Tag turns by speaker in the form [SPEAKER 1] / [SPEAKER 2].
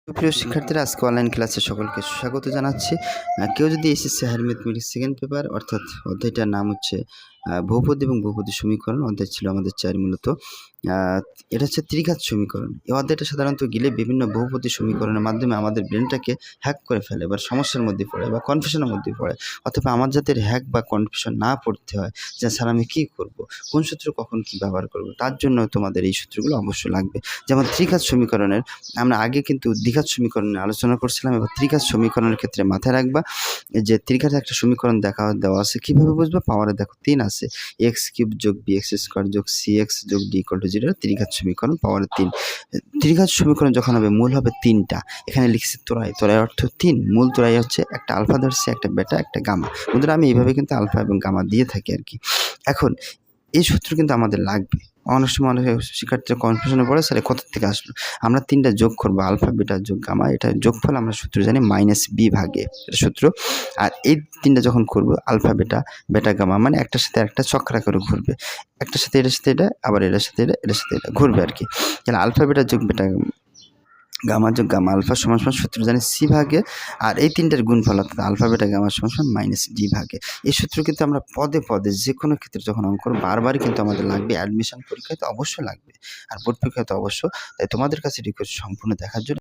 [SPEAKER 1] প্রিয় শিক্ষার্থীরা, আজকে অনলাইন ক্লাসে সকলকে স্বাগত জানাচ্ছি। কেউ যদি SSC higher mathematics second paper অর্থাৎ অধ্যায়টার নাম হচ্ছে বহুপদী এবং বহুপদী সমীকরণ অধ্যায় ছিল আমাদের 4 মূলত। এটা হচ্ছে ত্রিঘাত সমীকরণ। এই অধ্যায়টা সাধারণত গেলে বিভিন্ন বহুপদী সমীকরণের মাধ্যমে আমাদের ব্রেনটাকে হ্যাক করে ফেলে বা সমস্যার মধ্যে পড়ে বা কনফিউশনের মধ্যে পড়ে। অথবা আমার যাতে হ্যাক বা কনফিউশন না পড়তে হয় যে স্যার আমি কী করব, কোন সূত্র কখন কী ব্যবহার করব, তার জন্য তোমাদের এই সূত্রগুলো অবশ্যই লাগবে। যেমন ত্রিঘাত সমীকরণের আমরা আগে কিন্তু দ্বিঘাত সমীকরণ নিয়ে আলোচনা করছিলাম, এবার ত্রিঘাত সমীকরণের ক্ষেত্রে মাথায় রাখবা যে ত্রিঘাতের একটা সমীকরণ দেওয়া আছে। কীভাবে বুঝবে? পাওয়ারে দেখো 3 আছে, x³ যোগ bx² যোগ cx যোগ d = 0 ত্রিঘাত সমীকরণ পাওয়ারে 3। ত্রিঘাত সমীকরণ যখন হবে মূল হবে 3টা। এখানে লিখছি তোরাই অর্থ 3, মূল তোরাই হচ্ছে একটা আলফা ধরছি, একটা বেটা, একটা গামা। বন্ধুরা, আমি এইভাবে কিন্তু আলফা এবং গামা দিয়ে থাকি আর কি। এখন এই সূত্র কিন্তু আমাদের লাগবে। অনেক সময় অনেক শিক্ষার্থীরা কনফিউশনে পড়ে, স্যার কোথা থেকে আসলো? আমরা 3টা যোগ করবো, আলফা বেটা যোগ গামা, এটা যোগফল আমরা সূত্র জানি -b ভাগে, এটা সূত্র। আর এই 3টা যখন করবো আলফা বেটা, বেটা গামা, মানে একটার সাথে একটা চক্রা করে ঘুরবে, একটার সাথে এটার সাথে এটা, আবার এটার সাথে এটা, এটার সাথে এটা ঘুরবে আর কি। তাহলে আলফা বেটা যোগ বেটা গামা যোগ গামা আলফা সমান সূত্র জানি c ভাগে, আর এই 3টার গুণফল অর্থাৎ আলফা বেটা গামা সমান -d ভাগে। এই সূত্র কিন্তু আমরা পদে পদে যে কোনো ক্ষেত্রে যখন অঙ্ক করব বারবারই কিন্তু আমাদের লাগবে। অ্যাডমিশন পরীক্ষায় তো অবশ্যই লাগবে, আর বোর্ড পরীক্ষায় তো অবশ্য। তাই তোমাদের কাছে রিকোয়েস্ট সম্পূর্ণ দেখার জন্য